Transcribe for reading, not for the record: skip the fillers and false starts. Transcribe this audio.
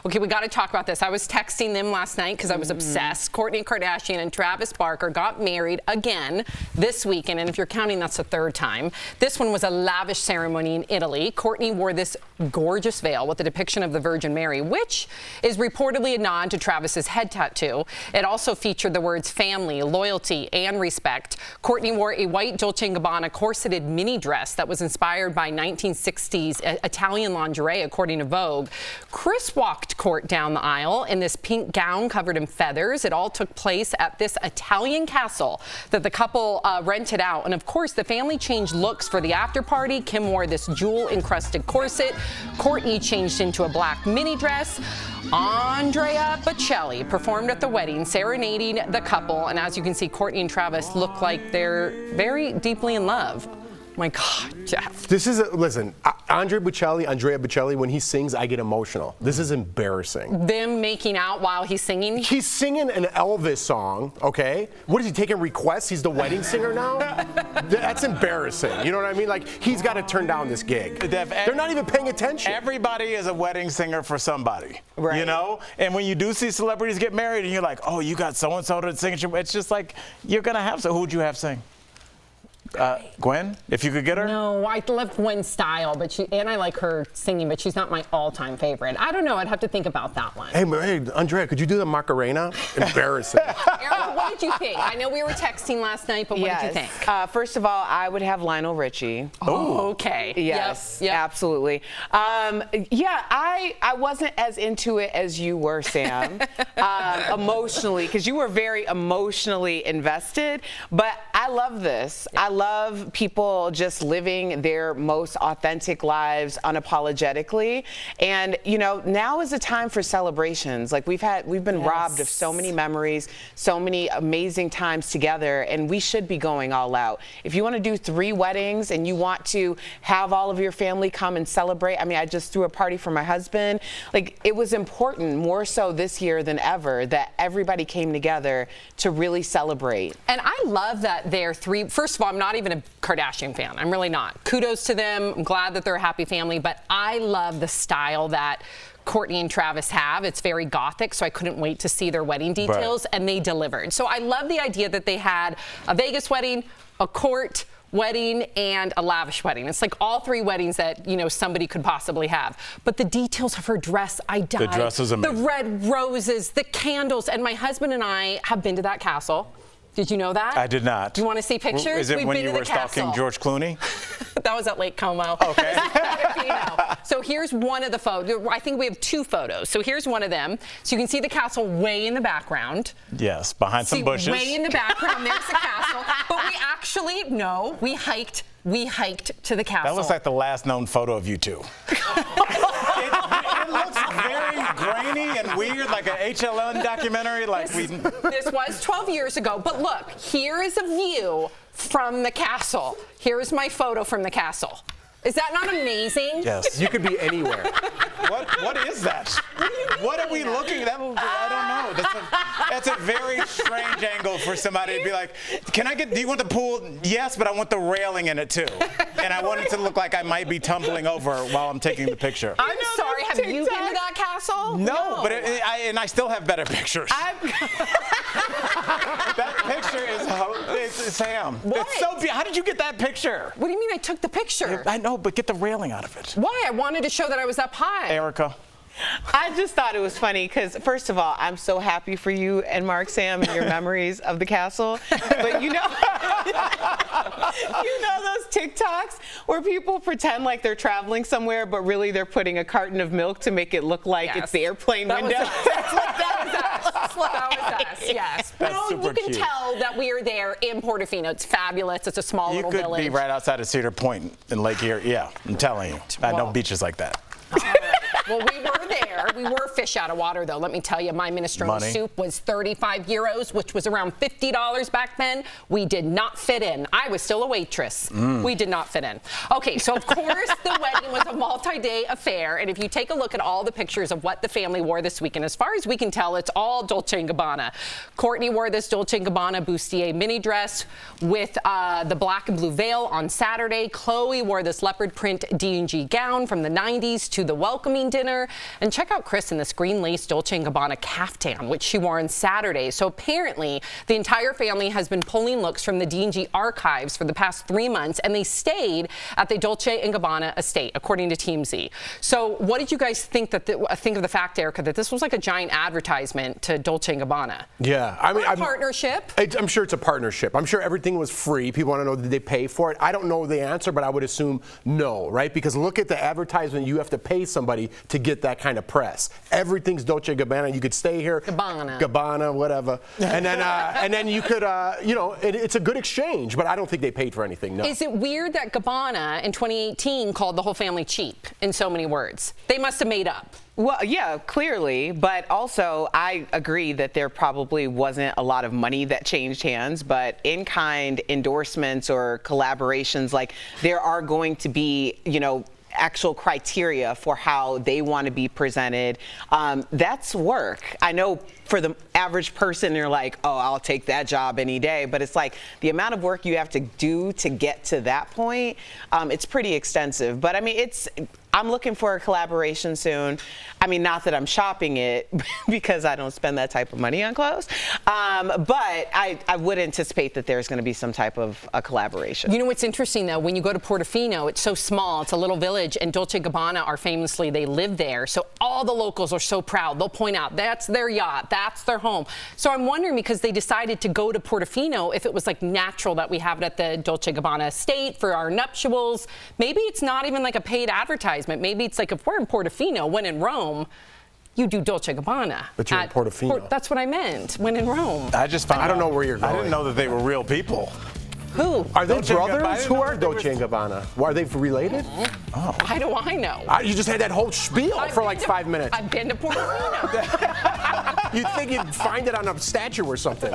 Okay, we got to talk about this. I was texting them last night because I was obsessed. Kourtney Kardashian and Travis Barker got married again this weekend, and if you're counting, that's the third time. This one was a lavish ceremony in Italy. Kourtney wore this gorgeous veil with a depiction of the Virgin Mary, which is reportedly a nod to Travis's head tattoo. It also featured the words family, loyalty, and respect. Kourtney wore a white Dolce & Gabbana corseted mini dress that was inspired by 1960s Italian lingerie, according to Vogue. Kris walked Kourt down the aisle in this pink gown covered in feathers. It all took place at this Italian castle that the couple rented out. And of course, the family changed looks for the after party. Kim wore this jewel-encrusted corset. Kourtney changed into a black mini dress. Andrea Bocelli performed at the wedding, serenading the couple. And as you can see, Kourtney and Travis look like they're very deeply in love. My God, Jeff. This is, listen, Andrea Bocelli, when he sings, I get emotional. This is embarrassing. Them making out while he's singing? He's singing an Elvis song, okay? What is he, taking requests? He's the wedding singer now? That's embarrassing. You know what I mean? Like, he's got to turn down this gig. They're not even paying attention. Everybody is a wedding singer for somebody, right? You know? And when you do see celebrities get married and you're like, oh, you got so-and-so to sing, it's just like, you're going to have, so who'd you have sing? Gwen, if you could get her? No, I love Gwen's style, but I like her singing, but she's not my all-time favorite. I don't know. I'd have to think about that one. Hey, Andrea, could you do the Macarena? Embarrassing. Erica, what did you think? I know we were texting last night, but what did you think? First of all, I would have Lionel Richie. Oh, okay. Yes, yep. Absolutely. Yeah, I wasn't as into it as you were, Sam, emotionally, because you were very emotionally invested. But I love this. I love people just living their most authentic lives unapologetically. And, you know, now is the time for celebrations. Like we've been robbed of so many memories, so many amazing times together, and we should be going all out. If you want to do 3 weddings and you want to have all of your family come and celebrate, I mean, I just threw a party for my husband. Like, it was important, more so this year than ever, that everybody came together to really celebrate. And I love that they're 3. First of all, I'm not even a Kardashian fan. I'm really not. Kudos to them. I'm glad that they're a happy family, but I love the style that Kourtney and Travis have. It's very gothic, so I couldn't wait to see their wedding details, and they delivered. So I love the idea that they had a Vegas wedding, a court wedding, and a lavish wedding. It's like all 3 weddings that, you know, somebody could possibly have. But the details of her dress, I died. The dress is amazing. The red roses, the candles, and my husband and I have been to that castle. Did you know that? I did not. Do you want to see pictures? Is it We've when been you to were the castle. stalking George Clooney? That was at Lake Como. Okay. So here's one of the photos. I think we have 2 photos. So here's one of them. So you can see the castle way in the background. Yes, behind some bushes. Way in the background, there's the castle. But we actually, we hiked to the castle. That looks like the last known photo of you two. It looks very grainy and weird, like an HLN documentary. This was 12 years ago, but look, here is a view from the castle. Here's my photo from the castle. Is that not amazing? Yes. You could be anywhere. What is that? What are we looking at? I don't know. That's a very strange angle for somebody to be like, do you want the pool? Yes, but I want the railing in it too. And I want it to look like I might be tumbling over while I'm taking the picture. I'm sorry, have you been to that castle? No, but I still have better pictures. That picture is Sam. What? It's so beautiful. How did you get that picture? What do you mean I took the picture? I know, but get the railing out of it. Why? I wanted to show that I was up high. Erica. I just thought it was funny because, first of all, I'm so happy for you and Mark, Sam, and your memories of the castle. But you know those TikToks where people pretend like they're traveling somewhere, but really they're putting a carton of milk to make it look like it's the airplane window. That was us, yes. That's super you can cute. tell that we are there in Portofino. It's fabulous. It's a small little village. You could be right outside of Cedar Point in Lake Erie. Yeah, I'm telling you. I know beaches like that. Well, we were there. We were fish out of water, though. Let me tell you, my minestrone soup was 35 euros, which was around $50 back then. We did not fit in. I was still a waitress. We did not fit in. Okay, so of course the wedding was a multi-day affair, and if you take a look at all the pictures of what the family wore this weekend, as far as we can tell, it's all Dolce & Gabbana. Kourtney wore this Dolce & Gabbana bustier mini dress with the black and blue veil on Saturday. Khloe wore this leopard print D&G gown from the 90s to the welcoming dinner. dinner. And check out Kris in this green lace Dolce & Gabbana caftan, which she wore on Saturday. So apparently, the entire family has been pulling looks from the D&G archives for the past 3 months, and they stayed at the Dolce & Gabbana estate, according to TMZ. So what did you guys think of the fact, Erica, that this was like a giant advertisement to Dolce & Gabbana? Yeah, I mean, a partnership. I'm sure it's a partnership. I'm sure everything was free. People want to know, did they pay for it? I don't know the answer, but I would assume no, right? Because look at the advertisement. You have to pay somebody to get that kind of press. Everything's Dolce & Gabbana. You could stay here. Gabbana, whatever. And then you could, you know, it's a good exchange, but I don't think they paid for anything, no. Is it weird that Gabbana in 2018 called the whole family cheap in so many words? They must have made up. Well, yeah, clearly, but also I agree that there probably wasn't a lot of money that changed hands, but in-kind endorsements or collaborations, like there are going to be, you know, actual criteria for how they want to be presented. That's work. I know for the average person, you're like, oh, I'll take that job any day. But it's like the amount of work you have to do to get to that point, it's pretty extensive. But I mean, I'm looking for a collaboration soon. I mean, not that I'm shopping it because I don't spend that type of money on clothes. But I would anticipate that there's going to be some type of a collaboration. You know what's interesting, though? When you go to Portofino, it's so small. It's a little village. And Dolce & Gabbana are famously, they live there. So all the locals are so proud. They'll point out, that's their yacht. That's their home. So I'm wondering, because they decided to go to Portofino, if it was like natural that we have it at the Dolce & Gabbana estate for our nuptials. Maybe it's not even like a paid advertisement. Maybe it's like if we're in Portofino, when in Rome, you do Dolce & Gabbana. But you're in Portofino. That's what I meant, when in Rome. I don't know where you're going. I didn't know that they were real people. Who? Are they brothers? Who are Dolce & Gabbana? Are they related? Oh. How do I know? You just had that whole spiel for like 5 minutes. I've been to Portofino. You'd think you'd find it on a statue or something.